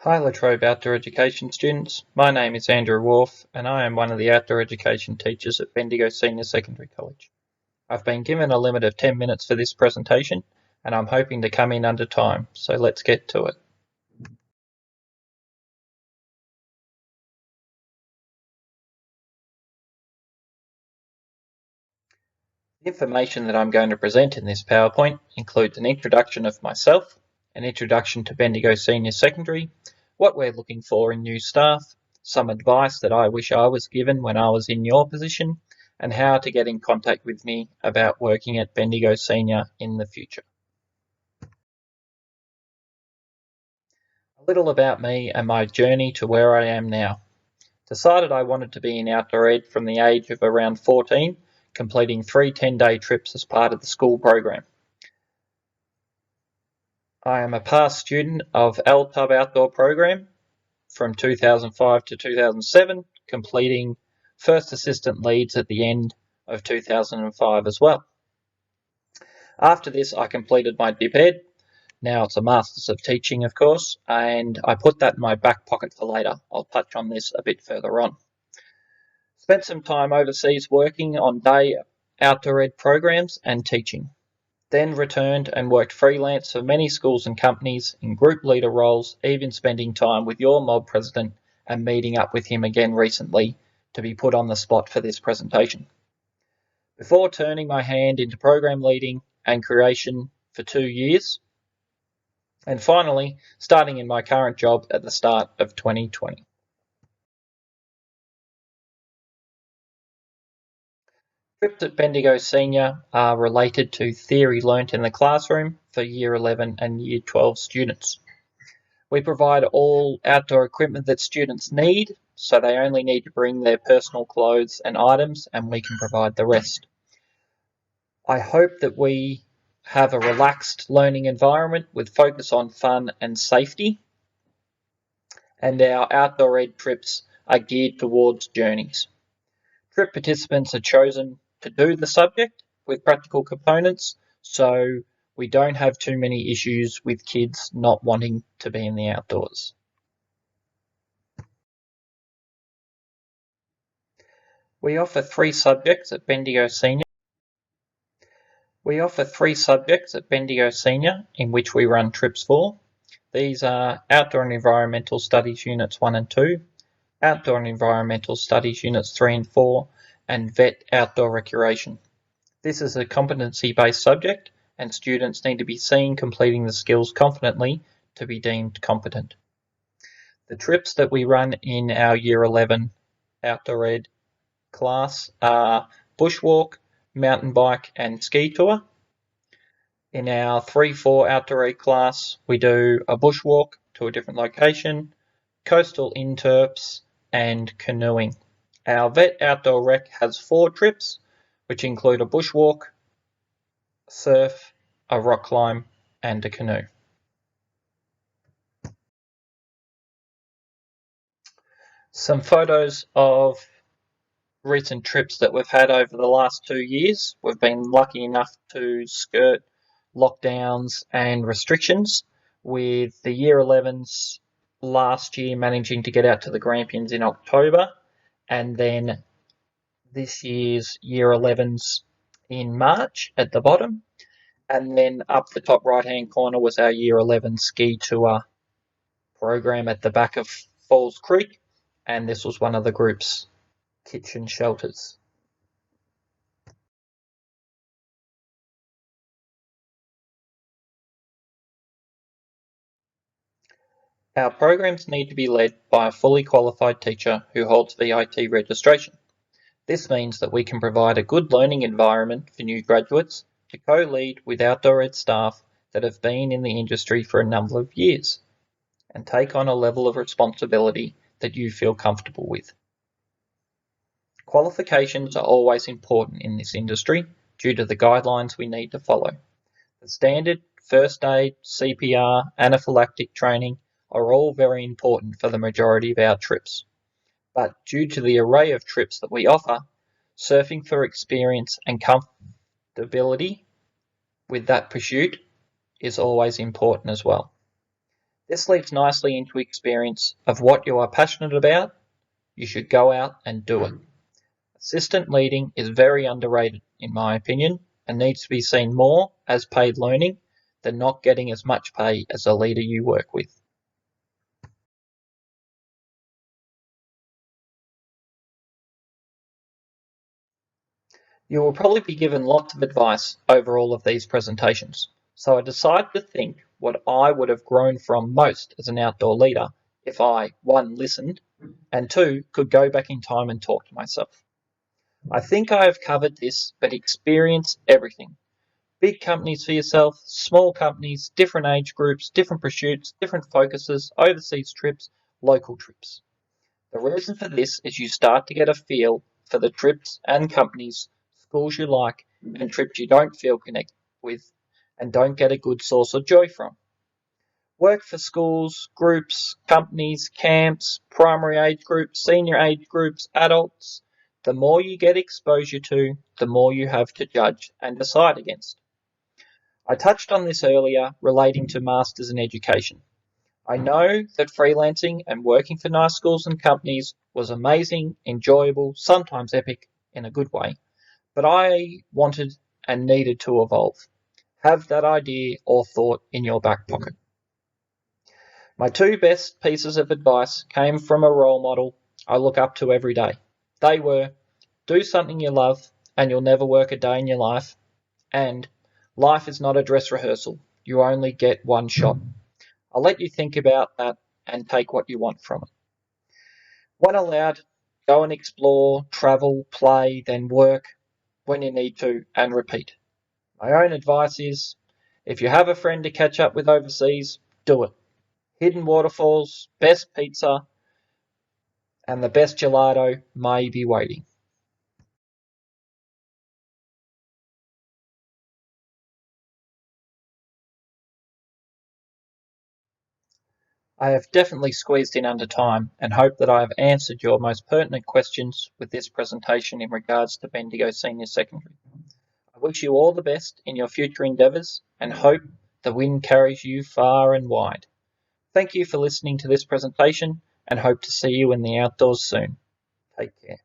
Hi Latrobe Outdoor Education students, my name is Andrew Warfe and I am one of the outdoor education teachers at Bendigo Senior Secondary College. I've been given a limit of 10 minutes for this presentation and I'm hoping to come in under time, so let's get to it. The information that I'm going to present in this PowerPoint includes an introduction of myself, an introduction to Bendigo Senior Secondary, what we're looking for in new staff, some advice that I wish I was given when I was in your position, and how to get in contact with me about working at Bendigo Senior in the future. A little about me and my journey to where I am now. Decided I wanted to be in outdoor ed from the age of around 14, completing 3 10-day trips as part of the school program. I am a past student of LTUB Outdoor Program from 2005 to 2007, completing first assistant leads at the end of 2005 as well. After this, I completed my DipEd. Now it's a Masters of Teaching, of course, and I put that in my back pocket for later. I'll touch on this a bit further on. Spent some time overseas working on day outdoor ed programs and teaching. Then returned and worked freelance for many schools and companies in group leader roles, even spending time with your mob president and meeting up with him again recently to be put on the spot for this presentation. Before turning my hand into program leading and creation for 2 years, and finally starting in my current job at the start of 2020. Trips at Bendigo Senior are related to theory learnt in the classroom for Year 11 and Year 12 students. We provide all outdoor equipment that students need, so they only need to bring their personal clothes and items, and we can provide the rest. I hope that we have a relaxed learning environment with focus on fun and safety, and our outdoor ed trips are geared towards journeys. Trip participants are chosen to do the subject with practical components, so we don't have too many issues with kids not wanting to be in the outdoors. We offer 3 subjects at Bendigo Senior. In which we run trips for. These are Outdoor and Environmental Studies Units 1 and 2, Outdoor and Environmental Studies Units 3 and 4, and Vet Outdoor Recreation. This is a competency-based subject, and students need to be seen completing the skills confidently to be deemed competent. The trips that we run in our Year 11 Outdoor Ed class are bushwalk, mountain bike and ski tour. In our 3-4 Outdoor Ed class, we do a bushwalk to a different location, coastal interps and canoeing. Our Vet Outdoor Rec has 4 trips, which include a bushwalk, surf, a rock climb and a canoe. Some photos of recent trips that we've had over the last 2 years. We've been lucky enough to skirt lockdowns and restrictions, with the Year 11s last year managing to get out to the Grampians in October, and then this year's Year 11s in March at the bottom, and then up the top right hand corner was our Year 11 ski tour program at the back of Falls Creek, and this was one of the group's kitchen shelters. Our programs need to be led by a fully qualified teacher who holds VIT registration. This means that we can provide a good learning environment for new graduates to co-lead with outdoor ed staff that have been in the industry for a number of years and take on a level of responsibility that you feel comfortable with. Qualifications are always important in this industry due to the guidelines we need to follow. The standard first aid, CPR, anaphylactic training are all very important for the majority of our trips. But due to the array of trips that we offer, surfing for experience and comfortability with that pursuit is always important as well. This leads nicely into experience of what you are passionate about. You should go out and do it. Assistant leading is very underrated, in my opinion, and needs to be seen more as paid learning than not getting as much pay as a leader you work with. You will probably be given lots of advice over all of these presentations, so I decided to think what I would have grown from most as an outdoor leader if I, one, listened, and two, could go back in time and talk to myself. I think I have covered this, but experience everything. Big companies for yourself, small companies, different age groups, different pursuits, different focuses, overseas trips, local trips. The reason for this is you start to get a feel for the trips and companies, schools you like, and trips you don't feel connected with and don't get a good source of joy from. Work for schools, groups, companies, camps, primary age groups, senior age groups, adults. The more you get exposure to, the more you have to judge and decide against. I touched on this earlier relating to Masters in Education. I know that freelancing and working for nice schools and companies was amazing, enjoyable, sometimes epic in a good way, but I wanted and needed to evolve. Have that idea or thought in your back pocket. My two best pieces of advice came from a role model I look up to every day. They were, do something you love and you'll never work a day in your life, and life is not a dress rehearsal. You only get one shot. I'll let you think about that and take what you want from it. When allowed, go and explore, travel, play, then work when you need to, and repeat. My own advice is, if you have a friend to catch up with overseas, do it. Hidden waterfalls, best pizza, and the best gelato may be waiting. I have definitely squeezed in under time and hope that I have answered your most pertinent questions with this presentation in regards to Bendigo Senior Secondary. I wish you all the best in your future endeavours and hope the wind carries you far and wide. Thank you for listening to this presentation and hope to see you in the outdoors soon. Take care.